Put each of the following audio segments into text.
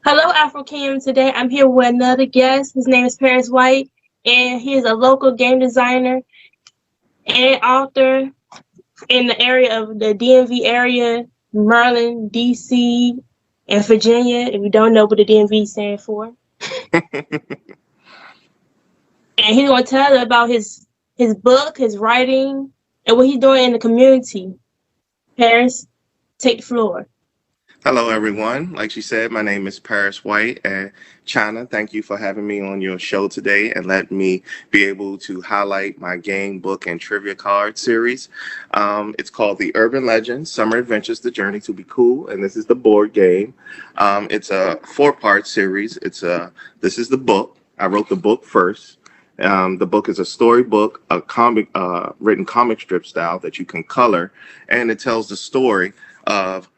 Hello, Afro Kingdom. Today I'm here with another guest. His name is Paris White, and he is a local game designer and author in the area of the DMV area, Maryland, DC, and Virginia. If you don't know what the DMV stands for, and he's going to tell us about his book, his writing, and what he's doing in the community. Paris, take the floor. Hello, everyone. Like she said, my name is Paris White. And Chyna, thank you for having me on your show today and let me be able to highlight my game, book, and trivia card series. It's called The Urban Legends Summer Adventures, The Journey to Be Cool. And this is the board game. It's a four-part series. This is the book. I wrote the book first. The book is a storybook, a comic, written comic strip style that you can color, and it tells the story of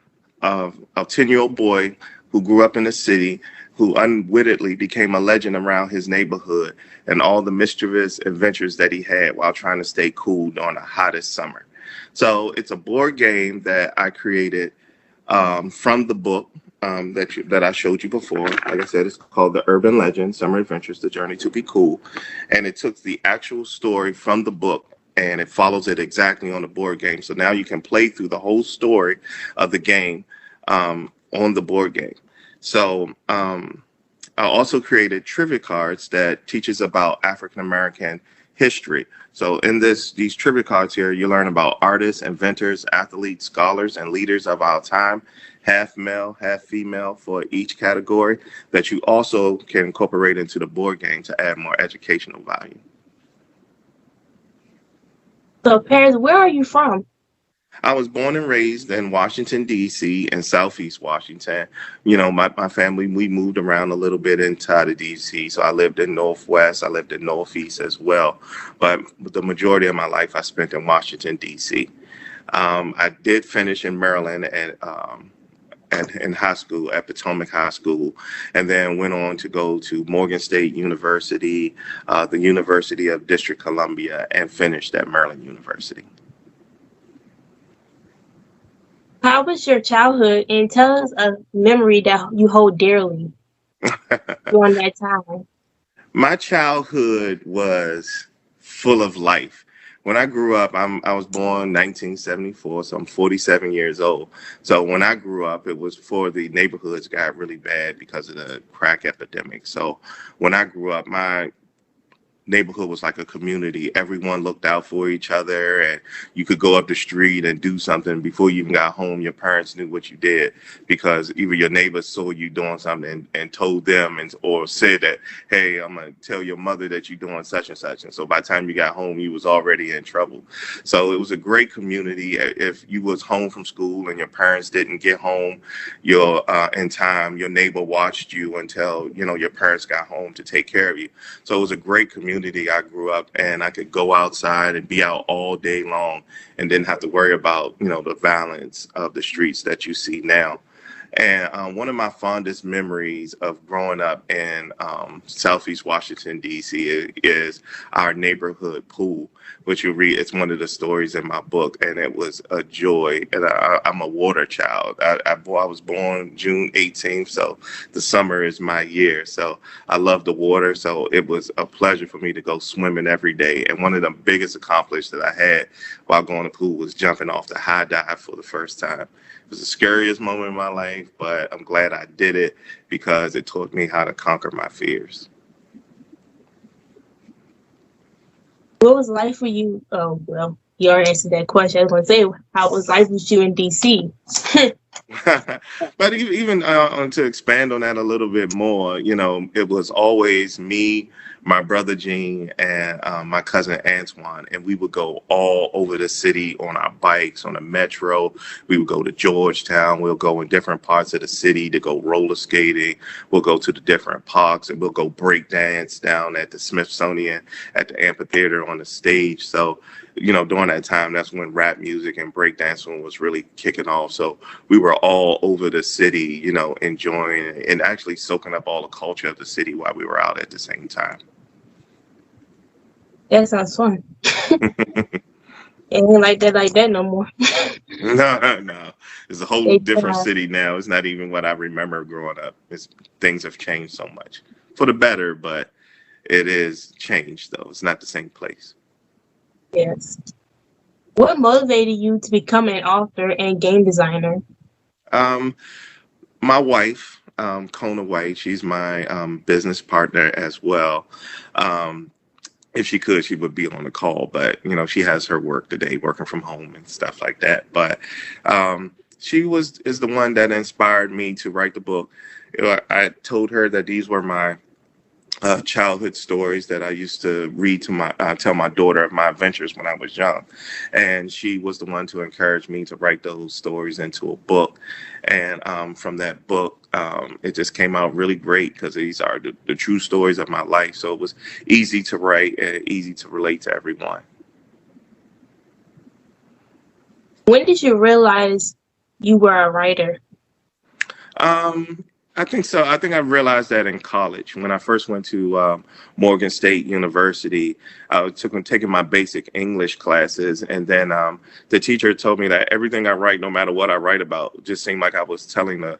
a 10-year-old boy who grew up in the city, who unwittingly became a legend around his neighborhood and all the mischievous adventures that he had while trying to stay cool during the hottest summer. So it's a board game that I created from the book that I showed you before. Like I said, it's called The Urban Legend, Summer Adventures, The Journey to Be Cool. And it took the actual story from the book and it follows it exactly on the board game. So now you can play through the whole story of the game on the board game. So I also created trivia cards that teaches about African American history. So in these trivia cards here, you learn about artists, inventors, athletes, scholars, and leaders of our time, half male, half female for each category that you also can incorporate into the board game to add more educational value. So, Paris, where are you from? I was born and raised in Washington, D.C. and Southeast Washington. You know, my family, we moved around a little bit inside of D.C. So I lived in Northwest, I lived in Northeast as well. But the majority of my life I spent in Washington, D.C. I did finish in Maryland in high school at Potomac High School, and then went on to go to Morgan State University, the University of District Columbia, and finished at Maryland University. How was your childhood? And tell us a memory that you hold dearly during that time. My childhood was full of life. When I grew up, I was born 1974, so I'm 47 years old. So when I grew up, it was before the neighborhoods got really bad because of the crack epidemic. So when I grew up, my neighborhood was like a community. Everyone looked out for each other, and you could go up the street and do something before you even got home. Your parents knew what you did because either your neighbors saw you doing something and told them, or said that, hey, I'm gonna tell your mother that you're doing such and such. And so by the time you got home, you was already in trouble. So it was a great community. If you was home from school and your parents didn't get home in time, your neighbor watched you until your parents got home to take care of you. So it was a great community I grew up, and I could go outside and be out all day long and didn't have to worry about the violence of the streets that you see now. And one of my fondest memories of growing up in Southeast Washington, D.C. is our neighborhood pool, which you read. It's one of the stories in my book, and it was a joy. And I'm a water child. I was born June 18th, so the summer is my year. So I love the water, so it was a pleasure for me to go swimming every day. And one of the biggest accomplishments that I had while going to the pool was jumping off the high dive for the first time. It was the scariest moment in my life, but I'm glad I did it because it taught me how to conquer my fears. What was life for you? Oh, well, you already answered that question. I was going to say, how was life with you in DC? But even to expand on that a little bit more, it was always me, my brother Gene, and my cousin Antoine, and we would go all over the city on our bikes, on the metro. We would go to Georgetown. We'll go in different parts of the city to go roller skating. We'll go to the different parks, and we'll go break dance down at the Smithsonian, at the amphitheater on the stage. So during that time, that's when rap music and breakdancing was really kicking off. So we were all over the city, enjoying and actually soaking up all the culture of the city while we were out at the same time. That sounds fun. It ain't like that no more. No. It's a whole They different try. city now. It's not even what I remember growing up. Things have changed so much for the better, but it is changed though. It's not the same place. Yes. What motivated you to become an author and game designer? Um, my wife, Kona White, she's my business partner as well. Um, if she could, she would be on the call, but she has her work today, working from home and stuff like that. But she is the one that inspired me to write the book. I told her that these were my childhood stories that I used to read to tell my daughter of my adventures when I was young, and she was the one to encourage me to write those stories into a book. And from that book, it just came out really great because these are the true stories of my life. So it was easy to write and easy to relate to everyone. When did you realize you were a writer? Um, I think so. I think I realized that in college when I first went to Morgan State University. I was taking my basic English classes, and then the teacher told me that everything I write, no matter what I write about, just seemed like I was telling a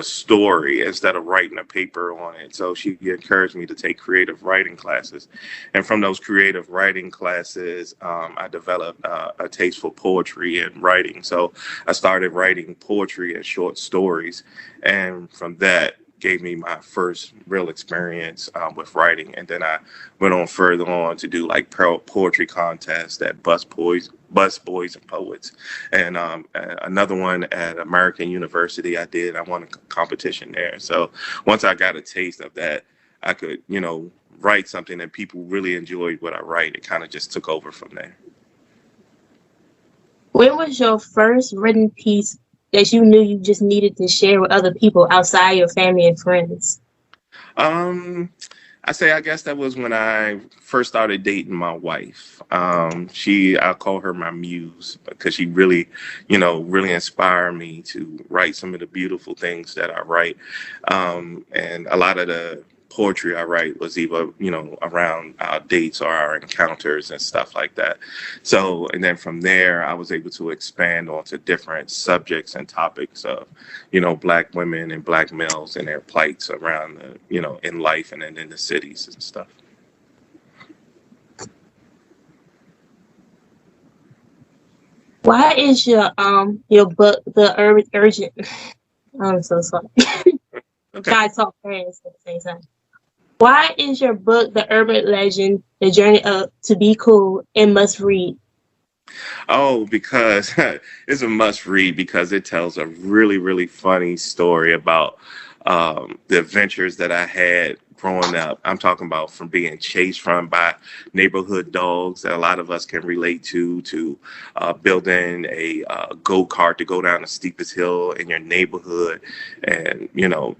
story instead of writing a paper on it. So she encouraged me to take creative writing classes, and from those creative writing classes, I developed a taste for poetry and writing. So I started writing poetry and short stories, and from that gave me my first real experience with writing. And then I went on further on to do like poetry contests at Bus Boys and Poets, and another one at American University. I won a competition there. So once I got a taste of that, I could write something that people really enjoyed what I write. It kind of just took over from there. When was your first written piece that you knew you just needed to share with other people outside your family and friends? Um, I guess that was when I first started dating my wife. I call her my muse because she really, really inspired me to write some of the beautiful things that I write. And a lot of the poetry I write was either, around our dates or our encounters and stuff like that. So, and then from there, I was able to expand onto different subjects and topics of, black women and black males and their plights around in life and then in the cities and stuff. Why is your book the urgent? I'm so sorry. Okay. God talk fast at the same time. Why is your book the urban legend, the journey up to be cool, and must read? Oh, because it's a must read because it tells a really, really funny story about the adventures that I had growing up. I'm talking about from being chased from by neighborhood dogs that a lot of us can relate to building a go-kart to go down the steepest hill in your neighborhood, and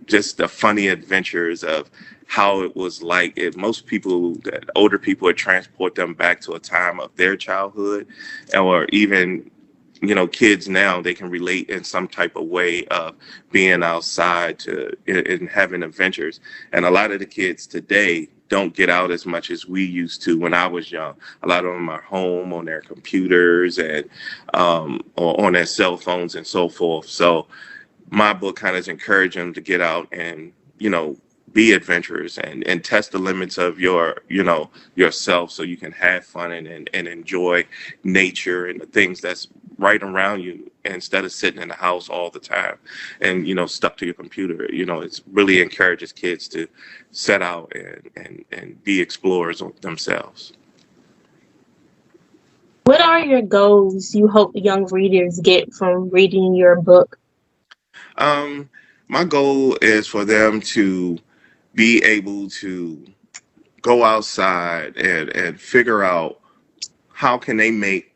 just the funny adventures of how it was like if most people, that older people, would transport them back to a time of their childhood, or even kids now, they can relate in some type of way of being outside and having adventures. And a lot of the kids today don't get out as much as we used to when I was young. A lot of them are home on their computers and or on their cell phones and so forth. So my book kind of encourage them to get out and be adventurous and test the limits of yourself, so you can have fun and enjoy nature and the things that's right around you instead of sitting in the house all the time and stuck to your computer. It's really encourages kids to set out and be explorers themselves. What are your goals you hope young readers get from reading your book? um my goal is for them to be able to go outside and figure out how can they make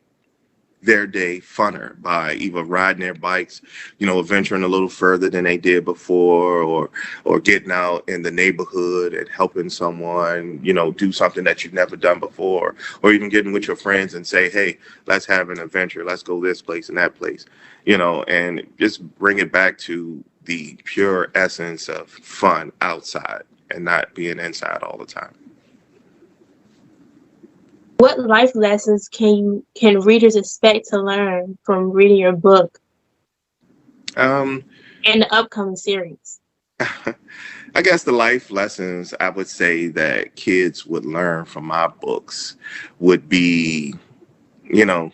their day funner by either riding their bikes, venturing a little further than they did before, or getting out in the neighborhood and helping someone, do something that you've never done before, or even getting with your friends and say, hey, let's have an adventure, let's go this place and that place, and just bring it back to the pure essence of fun outside and not being inside all the time. What life lessons can readers expect to learn from reading your book Um, and the upcoming series? I guess the life lessons I would say that kids would learn from my books would be, you know,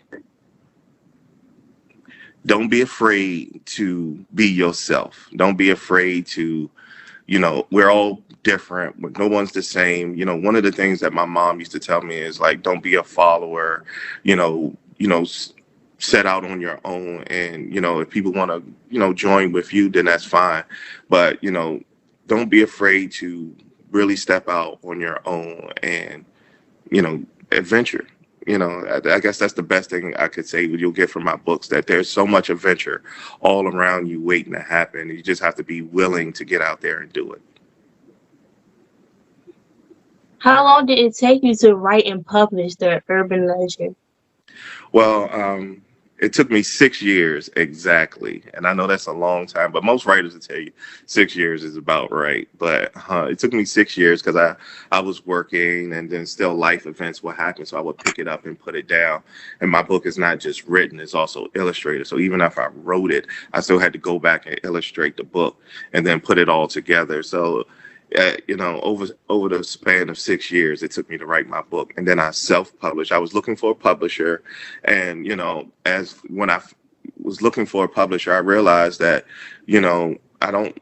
don't be afraid to be yourself. Don't be afraid to, we're all different, but no one's the same. One of the things that my mom used to tell me is like, don't be a follower, set out on your own. And, if people want to, join with you, then that's fine. But, don't be afraid to really step out on your own and, adventure. I guess that's the best thing I could say you'll get from my books, that there's so much adventure all around you waiting to happen. You just have to be willing to get out there and do it. How long did it take you to write and publish the urban legend? Well, it took me 6 years exactly, and I know that's a long time, but most writers will tell you 6 years is about right. But it took me 6 years because I was working, and then still life events would happen, so I would pick it up and put it down. And my book is not just written; it's also illustrated. So even if I wrote it, I still had to go back and illustrate the book and then put it all together. So over the span of 6 years, it took me to write my book, and then I self-published. I was looking for a publisher, and as when I was looking for a publisher, I realized that I don't.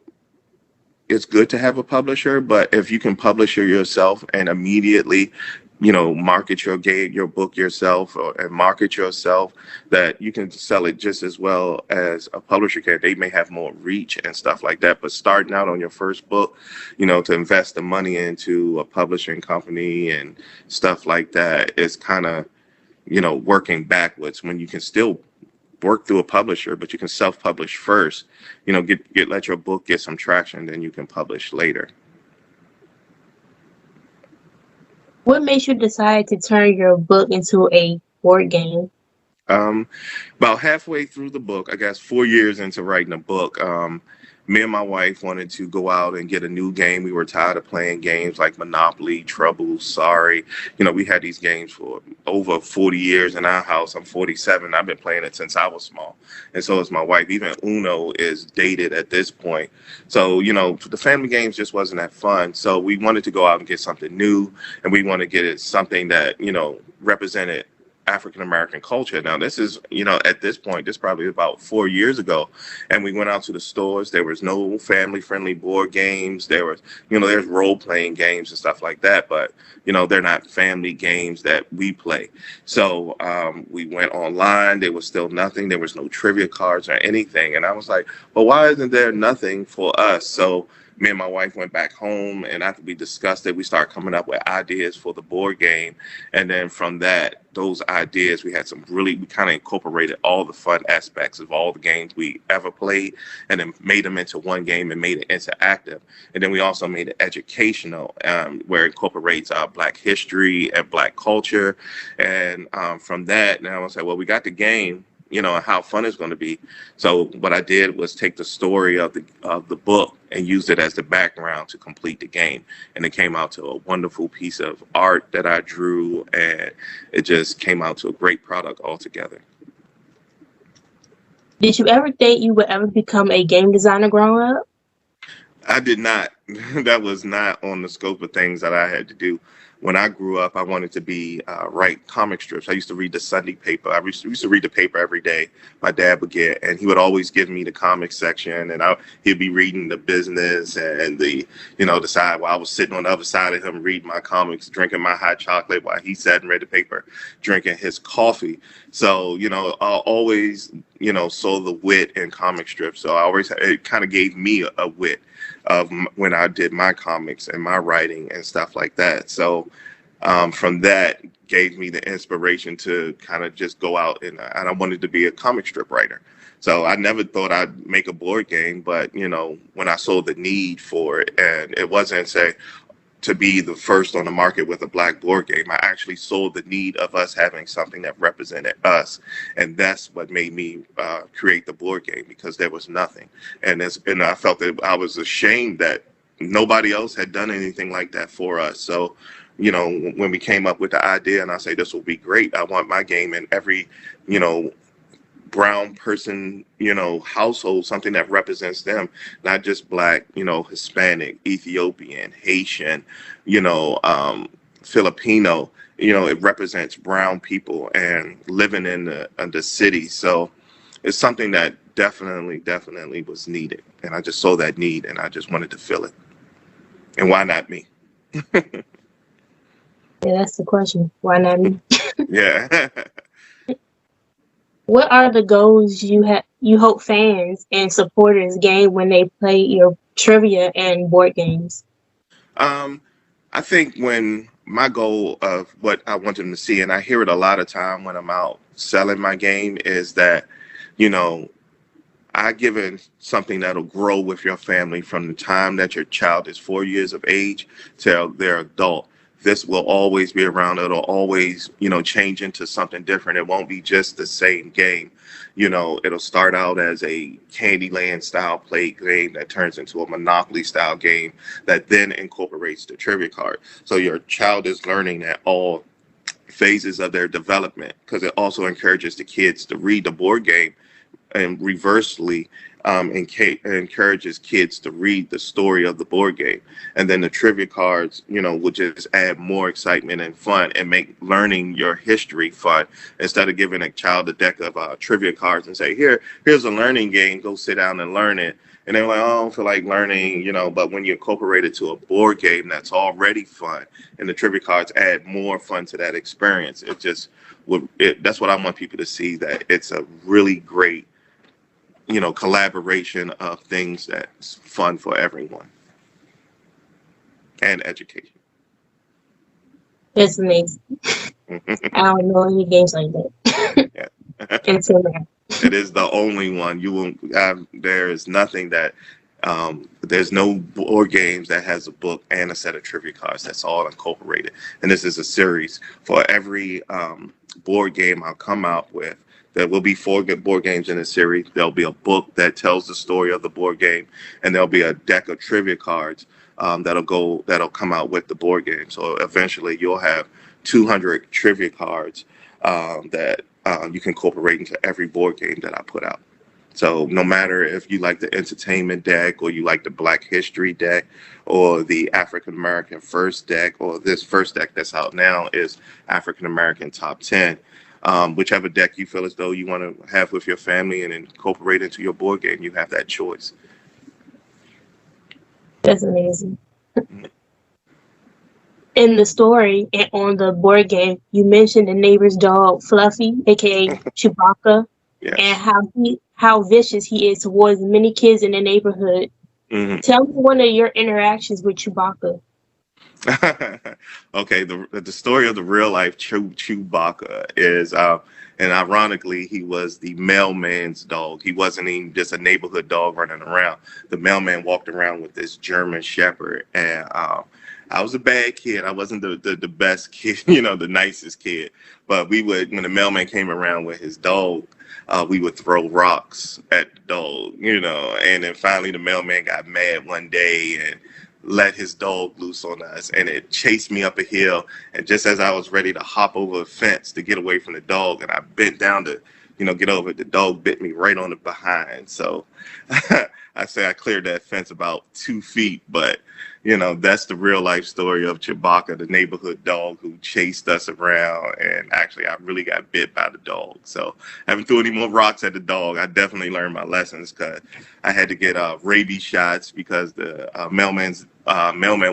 It's good to have a publisher, but if you can publish it yourself and immediately market your book yourself, and market yourself, that you can sell it just as well as a publisher can. They may have more reach and stuff like that, but starting out on your first book, to invest the money into a publishing company and stuff like that is kind of, working backwards when you can still work through a publisher, but you can self-publish first, let your book get some traction, then you can publish later. What made you decide to turn your book into a board game? About halfway through the book, I guess 4 years into writing a book, me and my wife wanted to go out and get a new game. We were tired of playing games like Monopoly, Trouble, Sorry. We had these games for over 40 years in our house. I'm 47. I've been playing it since I was small. And so is my wife. Even Uno is dated at this point. So, the family games just wasn't that fun. So we wanted to go out and get something new. And we wanted to get it something that, represented African American culture. Now, this is, at this point, this is probably about 4 years ago. And we went out to the stores. There was no family friendly board games. There was, there's role playing games and stuff like that. But, they're not family games that we play. So we went online. There was still nothing. There was no trivia cards or anything. And I was like, well, why isn't there nothing for us? So me and my wife went back home, and after we discussed it, we started coming up with ideas for the board game. And then from those ideas, we kind of incorporated all the fun aspects of all the games we ever played, and then made them into one game and made it interactive. And then we also made it educational, where it incorporates Black history and Black culture. And from that, now I was like, well, we got the game, and how fun it's going to be. So what I did was take the story of the book and used it as the background to complete the game. And it came out to a wonderful piece of art that I drew, and it just came out to a great product altogether. Did you ever think you would ever become a game designer growing up? I did not. That was not on the scope of things that I had to do. When I grew up, I wanted to write comic strips. I used to read the Sunday paper. I used to read the paper every day. My dad would get, and he would always give me the comic section, and he'd be reading the business and the side while I was sitting on the other side of him reading my comics, drinking my hot chocolate while he sat and read the paper, drinking his coffee. So, I always, saw the wit in comic strips. So it kind of gave me a wit of when I did my comics and my writing and stuff like that. So from that gave me the inspiration to kind of just go out and I wanted to be a comic strip writer. So I never thought I'd make a board game, but when I saw the need for it, and it wasn't to be the first on the market with a Black board game, I actually saw the need of us having something that represented us. And that's what made me create the board game, because there was nothing. And I felt that I was ashamed that nobody else had done anything like that for us. So when we came up with the idea, and I say this will be great. I want my game in every, you know, brown person, household, something that represents them, not just black, Hispanic, Ethiopian, Haitian, Filipino. It represents brown people and living in the city. So it's something that definitely was needed, and I just saw that need, and I just wanted to fill it. And why not me? Yeah, that's the question. Why not me? Yeah. What are the goals you hope fans and supporters gain when they play your trivia and board games? I think when my goal of what I want them to see, and I hear it a lot of time when I'm out selling my game, is that, you know, I given something that'll grow with your family from the time that your child is 4 years of age till they're adult. This will always be around. It'll always, change into something different. It won't be just the same game. It'll start out as a Candyland style play game that turns into a Monopoly style game that then incorporates the trivia card. So your child is learning at all phases of their development, because it also encourages the kids to read the board game, and reversely encourages kids to read the story of the board game. And then the trivia cards, will just add more excitement and fun and make learning your history fun, instead of giving a child a deck of trivia cards and say, here's a learning game, go sit down and learn it. And they're like, oh, I don't feel like learning, but when you incorporate it to a board game that's already fun, and the trivia cards add more fun to that experience, that's what I want people to see, that it's a really great collaboration of things that's fun for everyone, and education. That's amazing. I don't know any games like that. Yeah. Until now. It is the only one. You won't. There is nothing that. There's no board games that has a book and a set of trivia cards. That's all incorporated. And this is a series. For every board game I'll come out with, there will be 4 good board games in the series. There'll be a book that tells the story of the board game, and there'll be a deck of trivia cards that'll come out with the board game. So eventually, you'll have 200 trivia cards that you can incorporate into every board game that I put out. So no matter if you like the entertainment deck, or you like the Black History deck, or the African American first deck, or this first deck that's out now is African American Top 10. Whichever deck you feel as though you want to have with your family and incorporate into your board game, you have that choice. That's amazing. In the story and on the board game, you mentioned the neighbor's dog, Fluffy, aka Chewbacca, Yes. and how vicious he is towards many kids in the neighborhood. Mm-hmm. Tell me one of your interactions with Chewbacca. Okay, the story of the real life Chewbacca is, and ironically, he was the mailman's dog. He wasn't even just a neighborhood dog running around. The mailman walked around with this German Shepherd, and I was a bad kid. I wasn't the best kid, the nicest kid. But when the mailman came around with his dog, we would throw rocks at the dog, and then finally the mailman got mad one day and let his dog loose on us, and it chased me up a hill. And just as I was ready to hop over a fence to get away from the dog, and I bent down to, get over it, the dog bit me right on the behind. So I say I cleared that fence about 2 feet, but that's the real life story of Chewbacca, the neighborhood dog who chased us around. And actually, I really got bit by the dog. So I haven't threw any more rocks at the dog. I definitely learned my lessons, because I had to get rabies shots, because the mailman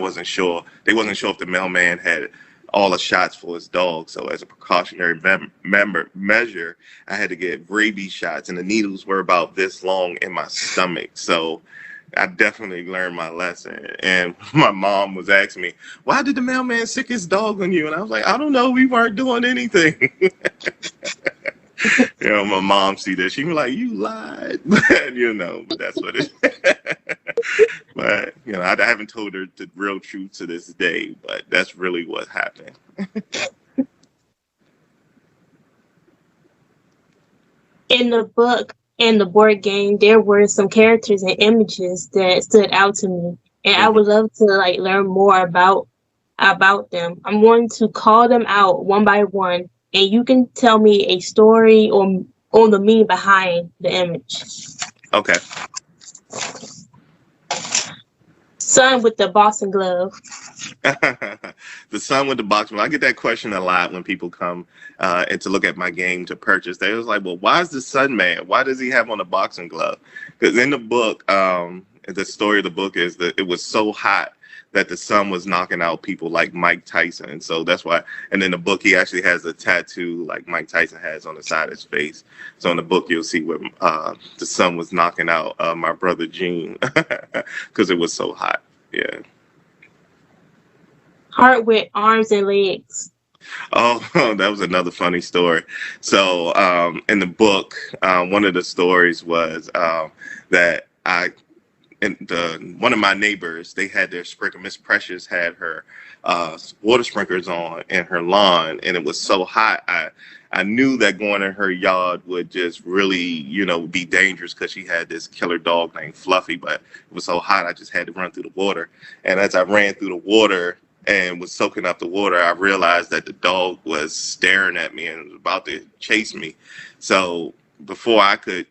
wasn't sure. They wasn't sure if the mailman had all the shots for his dog. So as a precautionary measure, I had to get rabies shots, and the needles were about this long in my stomach. So I definitely learned my lesson. And my mom was asking me, why did the mailman sick his dog on you? And I was like, I don't know. We weren't doing anything. My mom see this. She was like, you lied. But that's what it is. But, I haven't told her the real truth to this day, but that's really what happened. In the book and the board game, there were some characters and images that stood out to me, and I would love to learn more about about them. I'm going to call them out one by one, and you can tell me a story or the meaning behind the image. Okay. Son with the boxing glove. The son with the boxing glove. I get that question a lot when people come and to look at my game to purchase. They was like, well, why is the son mad? Why does he have on a boxing glove? Because in the book, the story of the book is that it was so hot that the sun was knocking out people like Mike Tyson. And so that's why, and in the book, he actually has a tattoo like Mike Tyson has on the side of his face. So in the book, you'll see where the sun was knocking out my brother Gene because it was so hot. Yeah. Heart with arms and legs. Oh, that was another funny story. So, in the book, one of the stories was that one of my neighbors, they had their sprinkler. Miss Precious had her water sprinklers on in her lawn, and it was so hot. I knew that going in her yard would just really, be dangerous because she had this killer dog named Fluffy. But it was so hot, I just had to run through the water. And as I ran through the water and was soaking up the water, I realized that the dog was staring at me and was about to chase me. So before I could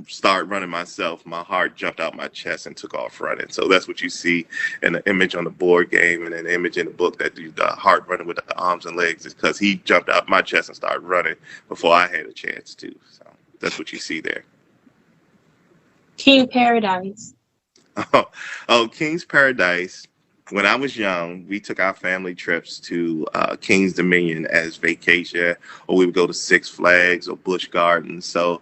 start running myself, my heart jumped out my chest and took off running. So that's what you see in the image on the board game and an image in the book, that the heart running with the arms and legs, is because he jumped out my chest and started running before I had a chance to. So that's what you see there. King Paradise. Oh, King's Paradise. When I was young, we took our family trips to King's Dominion as vacation, or we would go to Six Flags or Busch Gardens. So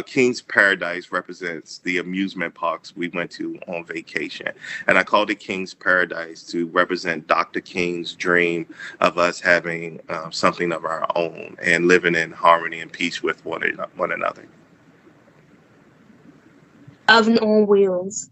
King's Paradise represents the amusement parks we went to on vacation. And I called it King's Paradise to represent Dr. King's dream of us having something of our own and living in harmony and peace with one another. Oven on wheels.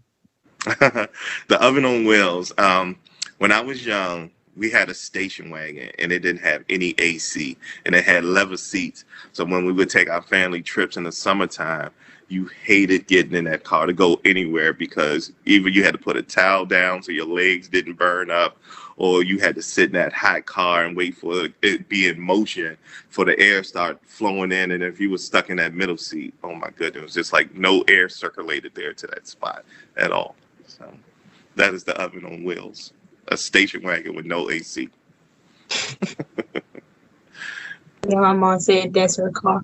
The oven on wheels. When I was young, we had a station wagon and it didn't have any AC and it had leather seats. So when we would take our family trips in the summertime, you hated getting in that car to go anywhere because either you had to put a towel down so your legs didn't burn up, or you had to sit in that hot car and wait for it to be in motion for the air start flowing in. And if you were stuck in that middle seat, oh my goodness, it was just like no air circulated there to that spot at all. So that is the oven on wheels, a station wagon with no AC. Yeah, my mom said that's her car.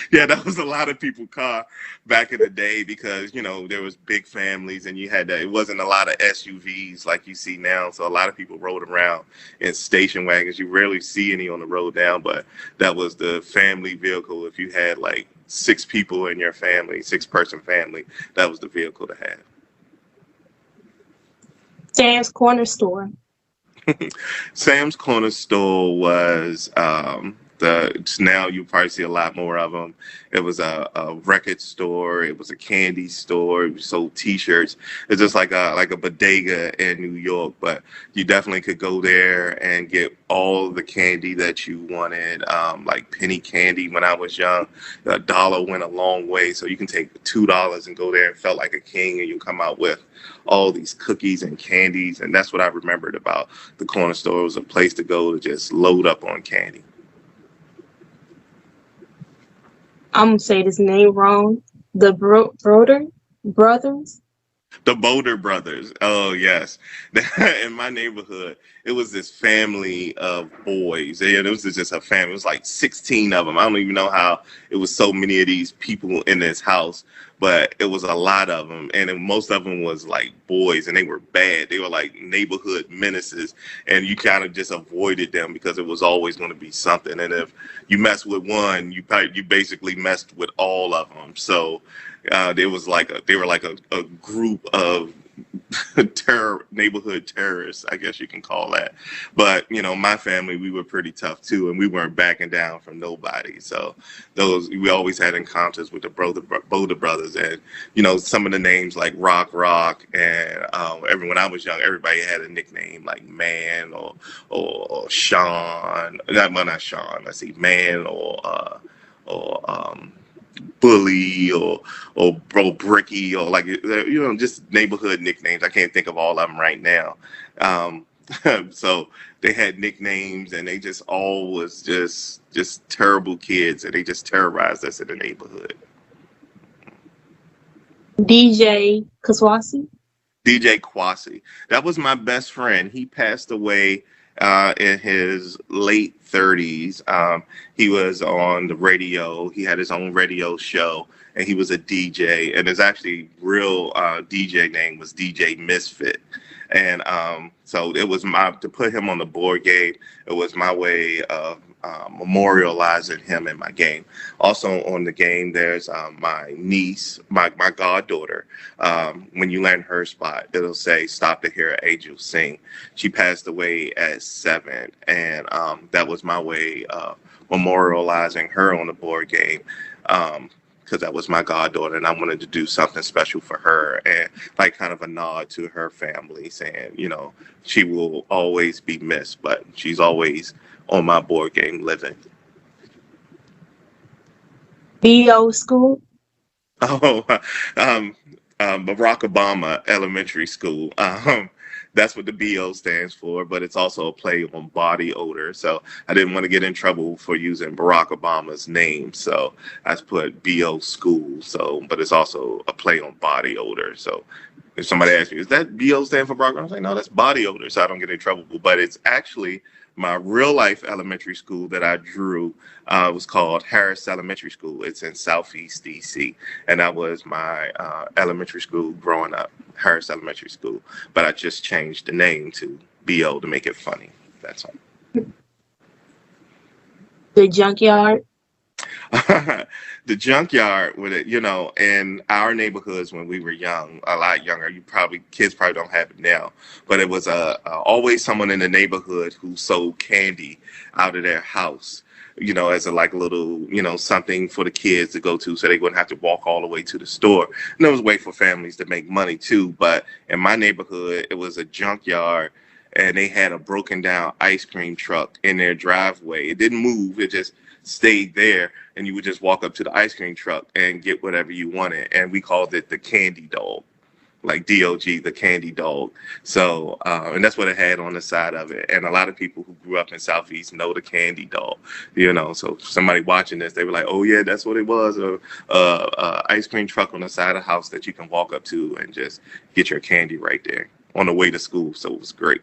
Yeah, that was a lot of people's car back in the day because, there was big families and you had that. It wasn't a lot of SUVs like you see now. So a lot of people rode around in station wagons. You rarely see any on the road now, but that was the family vehicle. If you had like 6 people in your family, 6-person family, that was the vehicle to have. Sam's Corner Store. Sam's Corner Store was now you probably see a lot more of them. It was a record store. It was a candy store. We sold T-shirts. It's just like a bodega in New York, but you definitely could go there and get all the candy that you wanted. Like penny candy. When I was young, $1 went a long way. So you can take $2 and go there and felt like a king, and you come out with all these cookies and candies. And that's what I remembered about the corner store. It was a place to go to just load up on candy. I'm going to say this name wrong. The Boulder Brothers. The Boulder Brothers. Oh, yes. In my neighborhood, it was this family of boys. It was just a family. It was like 16 of them. I don't even know how it was so many of these people in this house, but it was a lot of them. And most of them was like boys, and they were bad. They were like neighborhood menaces, and you kind of just avoided them because it was always going to be something. And if you messed with one, you basically messed with all of them. So they were like a group of neighborhood terrorists, I guess you can call that. But my family, we were pretty tough too, and we weren't backing down from nobody. So we always had encounters with the Boulder Brothers, and some of the names like Rock, and when I was young, everybody had a nickname like Man or Sean. Not Sean. Let's see, Man or Bully or Bro Bricky or like just neighborhood nicknames. I can't think of all of them right now. Um, so they had nicknames, and they just all was just terrible kids, and they just terrorized us in the neighborhood. DJ Khaswasi. DJ Kwasi. That was my best friend. He passed away in his late 30s. He was on the radio. He had his own radio show, and he was a DJ. And his actually real DJ name was DJ Misfit. And so it was to put him on the board game. It was my way of memorializing him in my game. Also on the game, there's my niece, my goddaughter. When you land her spot, it'll say "Stop to hear an angel sing." She passed away at 7, and that was my way of memorializing her on the board game. Because that was my goddaughter, and I wanted to do something special for her, and like kind of a nod to her family, saying, she will always be missed, but she's always on my board game living. BO school. Oh, Barack Obama Elementary School. That's what the BO stands for, but it's also a play on body odor. So I didn't want to get in trouble for using Barack Obama's name. So I put BO School. So, but it's also a play on body odor. So if somebody asks me, is that BO stand for Barack? I'm like, no, that's body odor. So I don't get in trouble. But it's actually my real life elementary school that I drew. Was called Harris Elementary School. It's in Southeast DC, and that was my elementary school growing up, Harris Elementary School. But I just changed the name to BO to make it funny. That's all. The Junkyard. The Junkyard, with it, in our neighborhoods when we were young, a lot younger. Kids probably don't have it now, but it was always someone in the neighborhood who sold candy out of their house. As a little, something for the kids to go to, so they wouldn't have to walk all the way to the store. And there was a way for families to make money too. But in my neighborhood, it was a junkyard, and they had a broken down ice cream truck in their driveway. It didn't move; it just stayed there, and you would just walk up to the ice cream truck and get whatever you wanted. And we called it the Candy Dog. Like DOG, the candy dog. So, and that's what it had on the side of it. And a lot of people who grew up in Southeast know the candy dog, So somebody watching this, they were like, oh yeah, that's what it was. A ice cream truck on the side of the house that you can walk up to and just get your candy right there on the way to school. So it was great.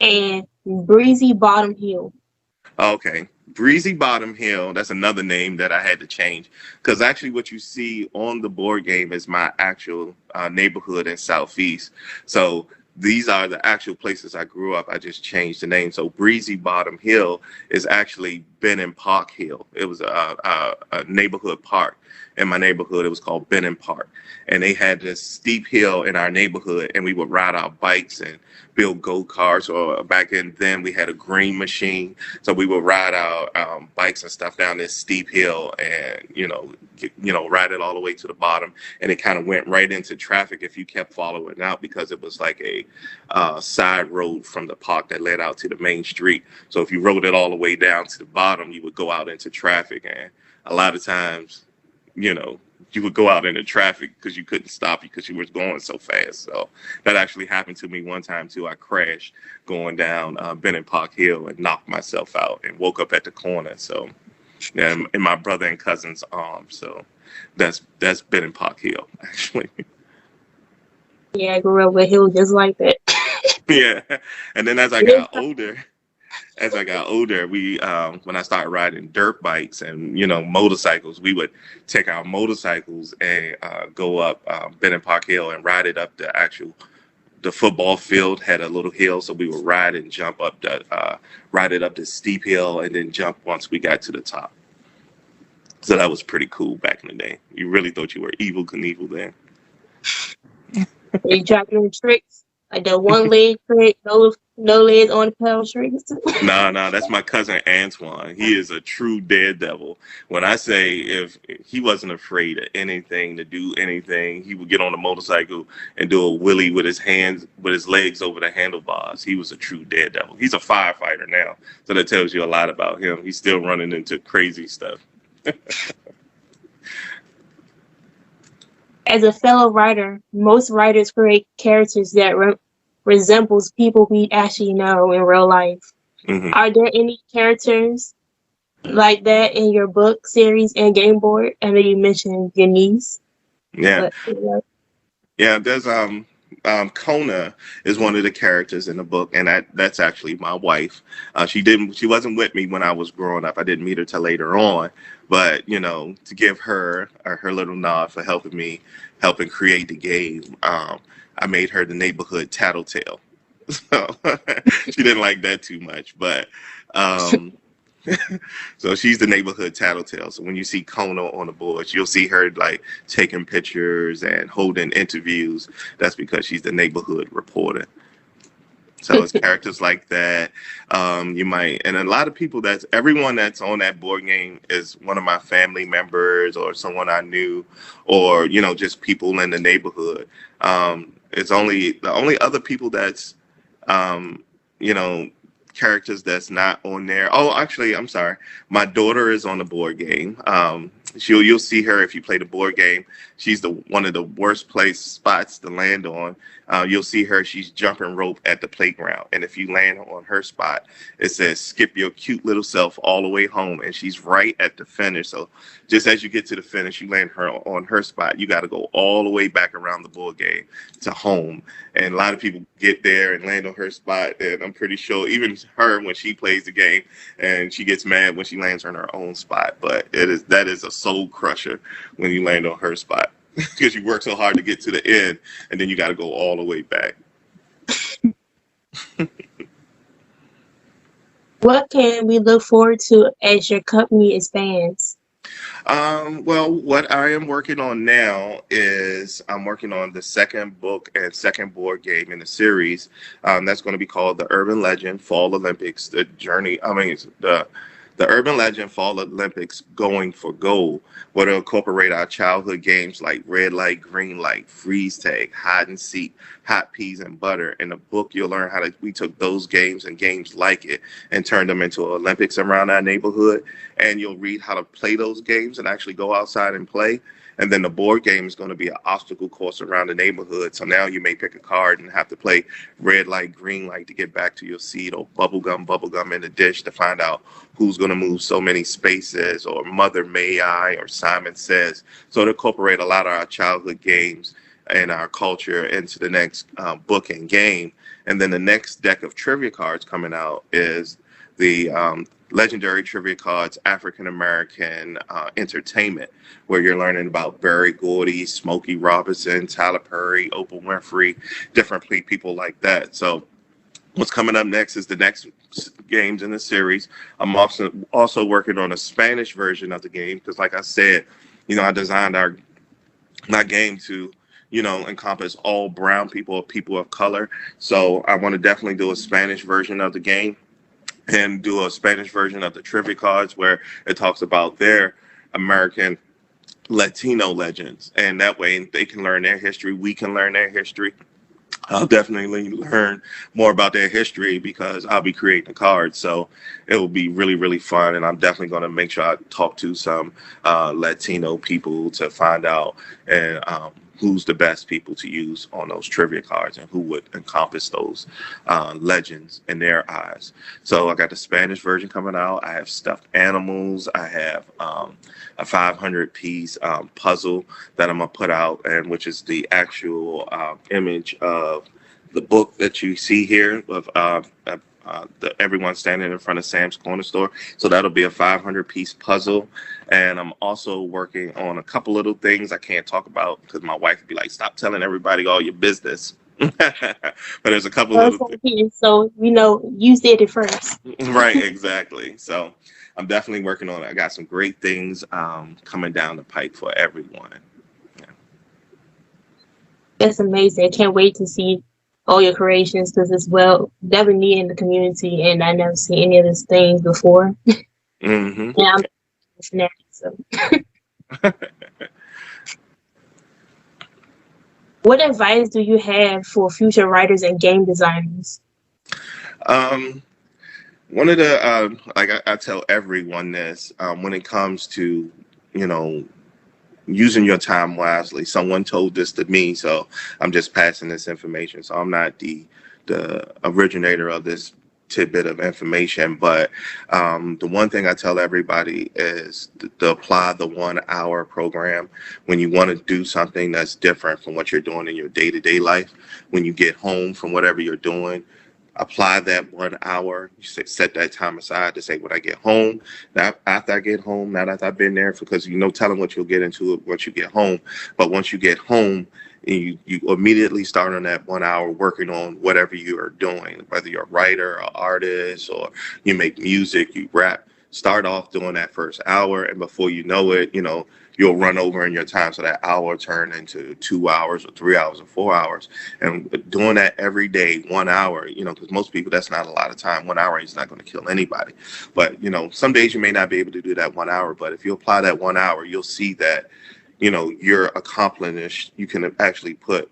And Breezy Bottom Hill. Okay. Breezy Bottom Hill, that's another name that I had to change, because actually what you see on the board game is my actual neighborhood in Southeast. So these are the actual places I grew up. I just changed the name. So Breezy Bottom Hill is actually Benham Park Hill. It was a neighborhood park. In my neighborhood, it was called Benham Park. And they had this steep hill in our neighborhood, and we would ride our bikes and build go-karts. Or back then, we had a green machine. So we would ride our bikes and stuff down this steep hill and, ride it all the way to the bottom. And it kind of went right into traffic if you kept following out, because it was like a side road from the park that led out to the main street. So if you rode it all the way down to the bottom, you would go out into traffic. And a lot of times, you would go out into traffic because you couldn't stop because you were going so fast. So that actually happened to me one time too. I crashed going down Benham Park Hill and knocked myself out and woke up at the corner. So in my brother and cousin's arms. So that's Benham Park Hill actually. Yeah, I grew up with hill just like that. Yeah, and then as I got older, we when I started riding dirt bikes and motorcycles, we would take our motorcycles and go up Benham Park Hill and ride it up the football field had a little hill, so we would ride and jump up ride it up the steep hill and then jump once we got to the top. So that was pretty cool back in the day. You really thought you were Evel Knievel then. They dropping tricks. Like the one leg trick, no legs on the pedal tricks. No, that's my cousin Antoine. He is a true daredevil. When I say if he wasn't afraid of anything to do anything, he would get on a motorcycle and do a wheelie with his hands, with his legs over the handlebars. He was a true daredevil. He's a firefighter now, so that tells you a lot about him. He's still running into crazy stuff. As a fellow writer, most writers create characters that resembles people we actually know in real life. Hmm. Are there any characters like that in your book series and game board? I know you mentioned your niece, Yeah. but Yeah, there's Kona is one of the characters in the book, and that's actually my wife. She wasn't with me when I was growing up. I didn't meet her till later on, but to give her her little nod for helping create the game, I made her the neighborhood tattletale. So she didn't like that too much, but um, so she's the neighborhood tattletale. So when you see Kona on the boards, you'll see her like taking pictures and holding interviews. That's because she's the neighborhood reporter. So it's characters like that. You might, and a lot of people everyone that's on that board game is one of my family members or someone I knew, or just people in the neighborhood. It's only the only other people that's you know, characters that's not on there. Oh, actually, I'm sorry. My daughter is on the board game. You'll see her if you play the board game. She's the one of the worst place spots to land on. You'll see her. She's jumping rope at the playground, and if you land on her spot, it says "Skip your cute little self all the way home," and she's right at the finish. So just as you get to the finish, you land her on her spot. You got to go all the way back around the board game to home, and a lot of people get there and land on her spot. And I'm pretty sure even her, when she plays the game, and she gets mad when she lands on her own spot. But that is a soul crusher when you land on her spot because you work so hard to get to the end, and then you got to go all the way back. what can we look forward to as your company expands? Well, what I am working on now is I'm working on the second book and second board game in the series. That's going to be called the Urban Legend Fall Olympics. The journey. I mean, it's the Urban Legend Fall Olympics Going for Gold, where it'll incorporate our childhood games like red light, green light, freeze tag, hide and seek, hot peas and butter. In the book, you'll learn how we took those games and games like it and turned them into Olympics around our neighborhood. And you'll read how to play those games and actually go outside and play. And then the board game is going to be an obstacle course around the neighborhood. So now you may pick a card and have to play red light, green light to get back to your seat, or bubble gum in the dish to find out who's going to move so many spaces, or Mother May I, or Simon Says. So to incorporate a lot of our childhood games and our culture into the next book and game. And then the next deck of trivia cards coming out is the legendary trivia cards, African American entertainment, where you're learning about Berry Gordy, Smokey Robinson, Tyler Perry, Oprah Winfrey, different people like that. So what's coming up next is the next games in the series. I'm also working on a Spanish version of the game because, like I said, I designed my game to encompass all brown people or people of color. So I want to definitely do a Spanish version of the game and do a Spanish version of the trivia cards where it talks about their American Latino legends. And that way they can learn their history. We can learn their history. I'll definitely learn more about their history because I'll be creating the cards. So it will be really, really fun. And I'm definitely going to make sure I talk to some Latino people to find out and who's the best people to use on those trivia cards and who would encompass those legends in their eyes. So I got the Spanish version coming out. I have stuffed animals. I have a 500-piece puzzle that I'm going to put out, and which is the actual image of the book that you see here of everyone standing in front of Sam's Corner Store. So that'll be a 500-piece puzzle. And I'm also working on a couple little things I can't talk about because my wife would be like, stop telling everybody all your business. But there's a couple little things. So, you said it first. Right, exactly. So I'm definitely working on it. I got some great things coming down the pipe for everyone. Yeah. That's amazing. I can't wait to see all your creations, because it's definitely needed in the community, and I never seen any of these things before. Hmm. And I'm a fanatic, so. What advice do you have for future writers and game designers? Um, One of the like I tell everyone this when it comes to you know using your time wisely. Someone told this to me, so I'm just passing this information. So I'm not the originator of this tidbit of information, but the one thing I tell everybody is to apply the 1 hour program when you want to do something that's different from what you're doing in your day-to-day life. When you get home from whatever you're doing, apply that 1 hour. You set that time aside to say, when I get home, not after I get home, not after I've been there, because telling what you'll get into once you get home. But once you get home, you immediately start on that 1 hour working on whatever you are doing, whether you're a writer or artist or you make music, you rap. Start off doing that first hour, and before you know it, you'll run over in your time. So that hour turn into 2 hours or 3 hours or 4 hours. And doing that every day, 1 hour, because most people, that's not a lot of time. 1 hour is not going to kill anybody. But, some days you may not be able to do that 1 hour. But if you apply that 1 hour, you'll see that, you're accomplished. You can actually put,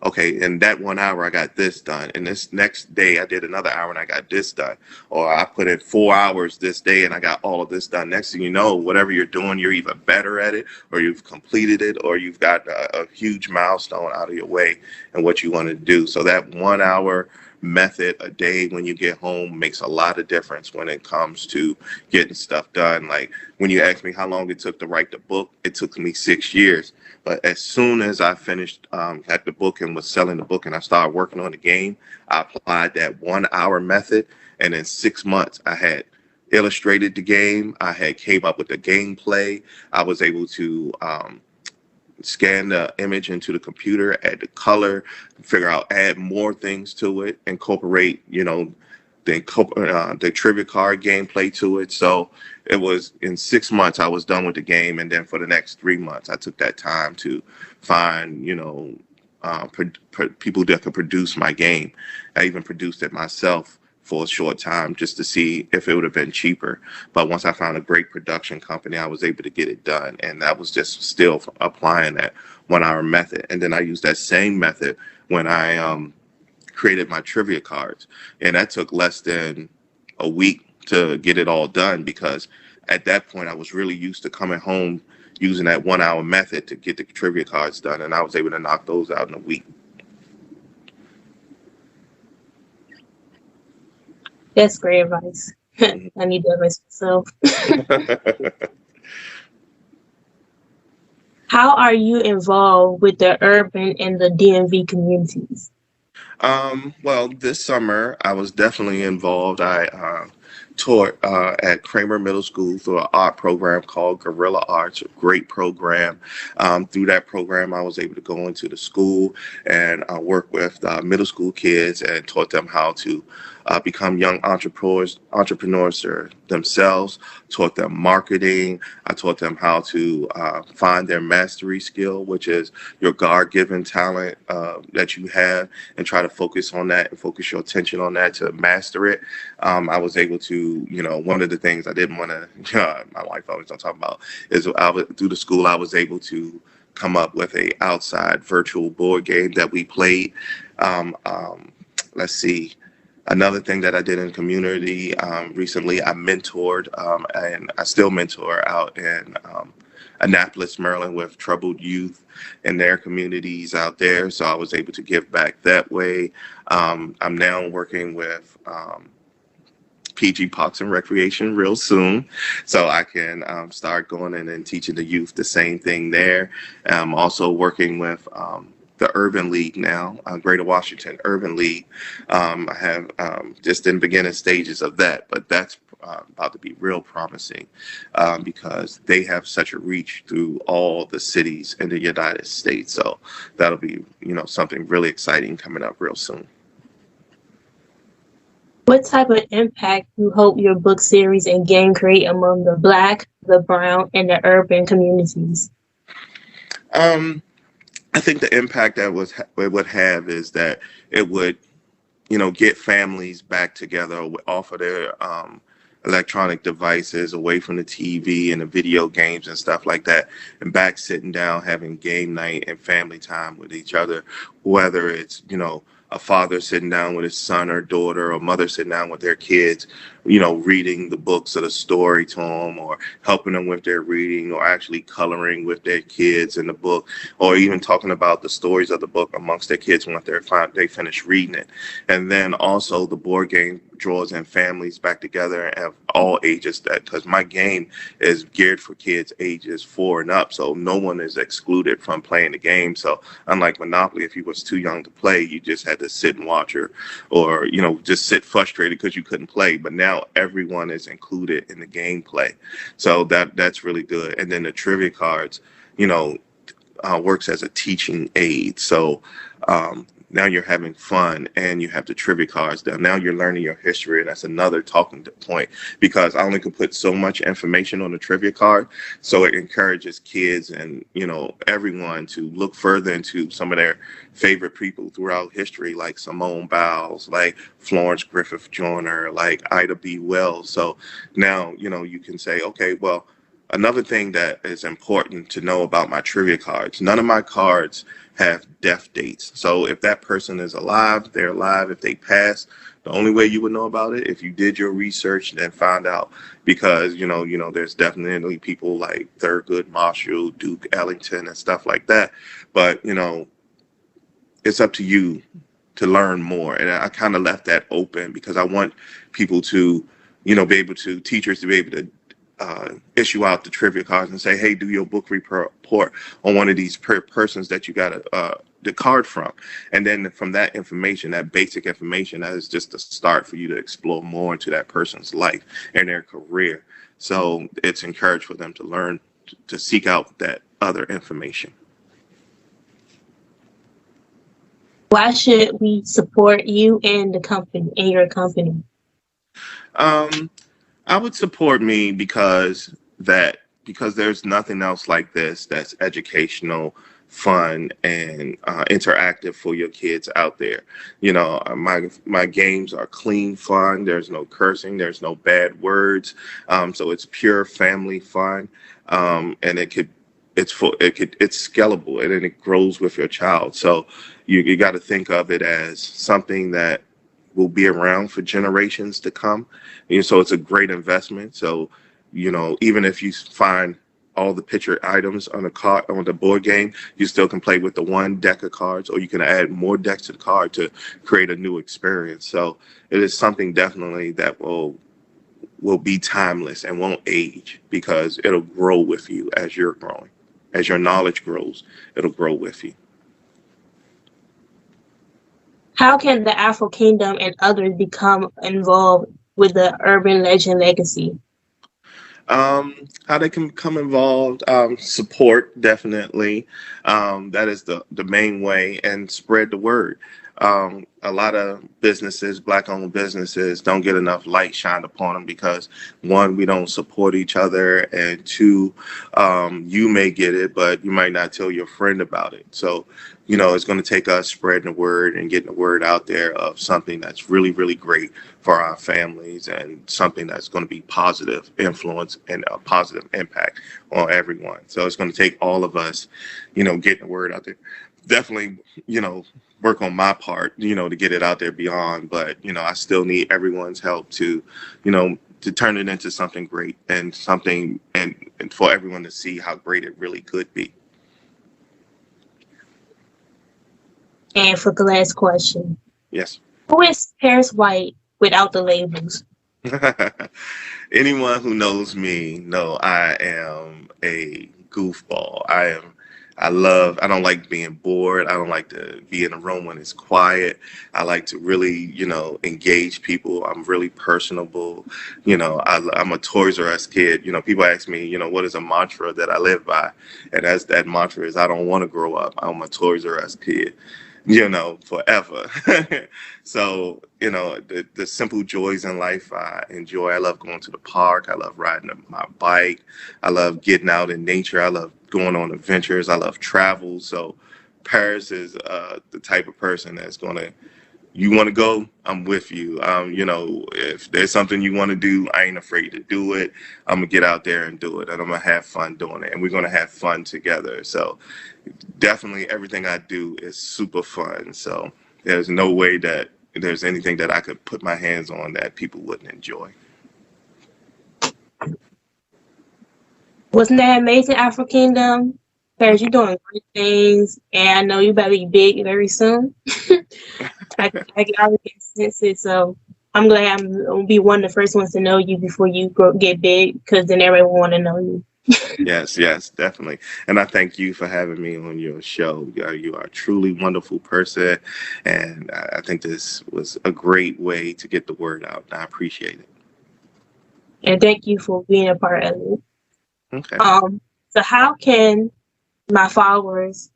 okay, in that 1 hour, I got this done. And this next day, I did another hour and I got this done. Or I put in 4 hours this day and I got all of this done. Next thing you know, whatever you're doing, you're either better at it or you've completed it or you've got a huge milestone out of your way and what you want to do. So that 1 hour method a day when you get home makes a lot of difference when it comes to getting stuff done. Like when you ask me how long it took to write the book, it took me 6 years. But as soon as I finished at the book and was selling the book and I started working on the game, I applied that 1 hour method. And in 6 months, I had illustrated the game. I had came up with the gameplay. I was able to scan the image into the computer, add the color, figure out, add more things to it, incorporate, the trivia card gameplay to it. So it was in 6 months I was done with the game, and then for the next 3 months I took that time to find people that could produce my game. I even produced it myself for a short time just to see if it would have been cheaper. But once I found a great production company, I was able to get it done, and that was just still applying that 1 hour method. And then I used that same method when I created my trivia cards, and that took less than a week to get it all done, because at that point I was really used to coming home using that 1 hour method to get the trivia cards done, and I was able to knock those out in a week. That's great advice. I need that advice myself. How are you involved with the urban and the DMV communities? Well, this summer I was definitely involved. I taught at Kramer Middle School through an art program called Guerrilla Arts, a great program. Through that program, I was able to go into the school and work with middle school kids and taught them how to become young entrepreneurs themselves, taught them marketing. I taught them how to find their mastery skill, which is your God-given talent that you have, and try to focus on that and focus your attention on that to master it. I was able to, one of the things I didn't want to, my wife always don't talk about, is through the school, I was able to come up with a outside virtual board game that we played. Let's see. Another thing that I did in the community recently, I mentored, and I still mentor out in Annapolis, Maryland, with troubled youth in their communities out there. So I was able to give back that way. I'm now working with PG Parks and Recreation real soon, so I can start going in and teaching the youth the same thing there. I'm also working with the Urban League now, Greater Washington Urban League. I have just in beginning stages of that, but that's about to be real promising because they have such a reach through all the cities in the United States. So that'll be, something really exciting coming up real soon. What type of impact you hope your book series and game create among the Black, the brown, and the urban communities? I think the impact that it would have is that it would, get families back together off of their electronic devices, away from the TV and the video games and stuff like that, and back sitting down having game night and family time with each other, whether it's, a father sitting down with his son or daughter, or mother sitting down with their kids, reading the books or the story to them, or helping them with their reading, or actually coloring with their kids in the book, or even talking about the stories of the book amongst their kids when they finish reading it. And then also the board game draws in families back together of all ages, that because my game is geared for kids ages 4 and up, so no one is excluded from playing the game. So unlike Monopoly, if you was too young to play, you just had to sit and watch, or just sit frustrated because you couldn't play. But now everyone is included in the gameplay, so that's really good. And then the trivia cards, works as a teaching aid. So now you're having fun, and you have the trivia cards down. Now you're learning your history, and that's another talking point, because I only can put so much information on the trivia card. So it encourages kids and, everyone to look further into some of their favorite people throughout history, like Simone Biles, like Florence Griffith Joyner, like Ida B. Wells. So now, you can say, okay, well, another thing that is important to know about my trivia cards, none of my cards have death dates. So if that person is alive, they're alive. If they pass, the only way you would know about it if you did your research and found out, because there's definitely people like Thurgood Marshall, Duke Ellington, and stuff like that. But it's up to you to learn more, and I kind of left that open because I want people to, be able to, teachers to be able to issue out the trivia cards and say, hey, do your book report on one of these persons that you got the card from. And then from that information, that basic information, that is just a start for you to explore more into that person's life and their career. So it's encouraged for them to learn to seek out that other information. Why should we support you and the company and your company? I would support me because there's nothing else like this that's educational, fun, and interactive for your kids out there. My games are clean fun. There's no cursing. There's no bad words. So it's pure family fun, and it's scalable, and then it grows with your child. So you got to think of it as something that will be around for generations to come. So it's a great investment. So, even if you find all the picture items on the board game, you still can play with the one deck of cards, or you can add more decks to the card to create a new experience. So it is something definitely that will be timeless and won't age, because it'll grow with you as you're growing. As your knowledge grows, it'll grow with you. How can the Afro Kingdom and others become involved with the urban legend legacy? How they can become involved, support, definitely. That is the main way, and spread the word. A lot of businesses, Black-owned businesses, don't get enough light shined upon them because, one, we don't support each other, and two, you may get it, but you might not tell your friend about it. So, it's going to take us spreading the word and getting the word out there of something that's really, really great for our families, and something that's going to be positive influence and a positive impact on everyone. So it's going to take all of us, getting the word out there. Definitely, work on my part, to get it out there beyond. But, I still need everyone's help to turn it into something great, and something and for everyone to see how great it really could be. And for the last question. Yes. Who is Paris White without the labels? Anyone who knows me know I am a goofball. I don't like being bored. I don't like to be in a room when it's quiet. I like to really, engage people. I'm really personable. I'm a Toys R Us kid. People ask me, what is a mantra that I live by? And that mantra is, I don't want to grow up. I'm a Toys R Us kid, forever. So, the simple joys in life I enjoy. I love going to the park. I love riding my bike. I love getting out in nature. I love going on adventures. I love travel. So Paris is the type of person that's gonna. You want to go? I'm with you. If there's something you want to do, I ain't afraid to do it. I'm gonna get out there and do it, and I'm gonna have fun doing it, and we're gonna have fun together. So definitely, everything I do is super fun. So there's no way that there's anything that I could put my hands on that people wouldn't enjoy. Wasn't that amazing, Afro Kingdom? Paris, you're doing great things, and I know you better be big very soon. I can already sense it, so I'm glad I'm gonna be one of the first ones to know you before you get big, because then everyone will want to know you. Yes, definitely. And I thank you for having me on your show. You are a truly wonderful person, and I think this was a great way to get the word out. I appreciate it. And thank you for being a part of it. Okay. So how can my followers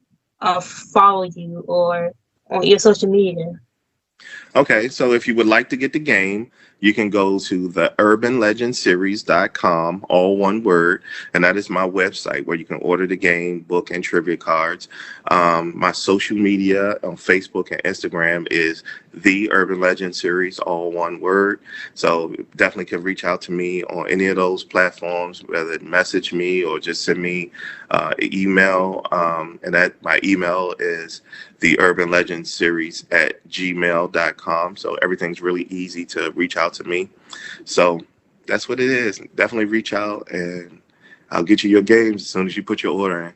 follow you or on your social media? Okay, so if you would like to get the game, you can go to the urbanlegendseries.com, all one word, and that is my website where you can order the game, book, and trivia cards. My social media on Facebook and Instagram is the Urban Legend Series, all one word. So definitely can reach out to me on any of those platforms, whether message me or just send me an email. And that my email is theurbanlegendseries@gmail.com. So everything's really easy to reach out to me. So that's what it is. Definitely reach out and I'll get you your games as soon as you put your order in.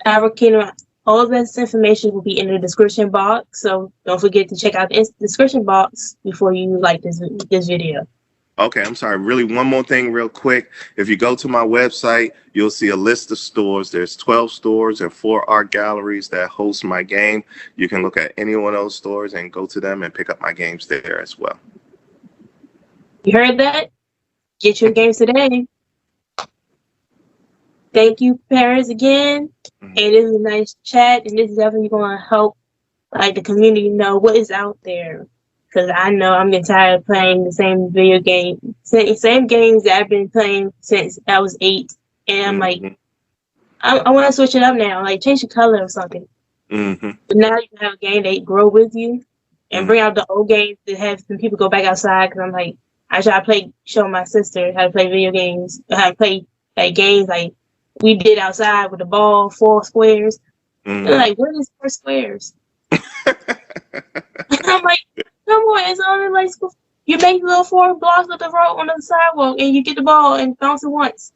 Afro Kingdom, all of this information will be in the description box, so don't forget to check out the description box before you like this video. Okay, I'm sorry. Really, one more thing real quick. If you go to my website, you'll see a list of stores. There's 12 stores and 4 art galleries that host my game. You can look at any one of those stores and go to them and pick up my games there as well. You heard that? Get your games today. Thank you, Paris, again. And this is a nice chat, and this is definitely going to help the community know what is out there. Because I know I'm getting tired of playing the same video game, same games that I've been playing since I was 8. And I'm like, I want to switch it up now, like change the color or something. But now you can have a game that grow with you and bring out the old games that have some people go back outside. Because I'm like, I try to show my sister how to play video games, how to play games like we did outside with the ball, 4 squares. They're like, what is 4 squares? I'm like, come on, it's only like you make little 4 blocks of the road on the sidewalk and you get the ball and bounce it once.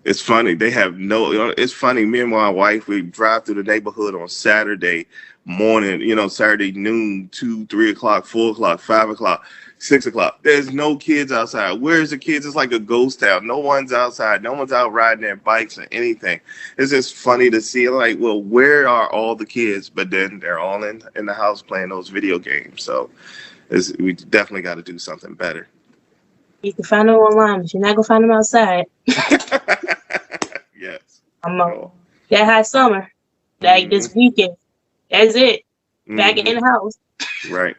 It's funny. They have it's funny. Me and my wife, we drive through the neighborhood on Saturday morning, Saturday noon, 2, 3 o'clock, 4 o'clock, 5 o'clock, 6 o'clock. There's no kids outside. Where's the kids? It's like a ghost town. No one's outside. No one's out riding their bikes or anything. It's just funny to see, like, well, where are all the kids? But then they're all in the house playing those video games. So we definitely got to do something better. You can find them online, but you're not going to find them outside. Yes. That hot summer, this weekend, that's it. Back in the house. Right.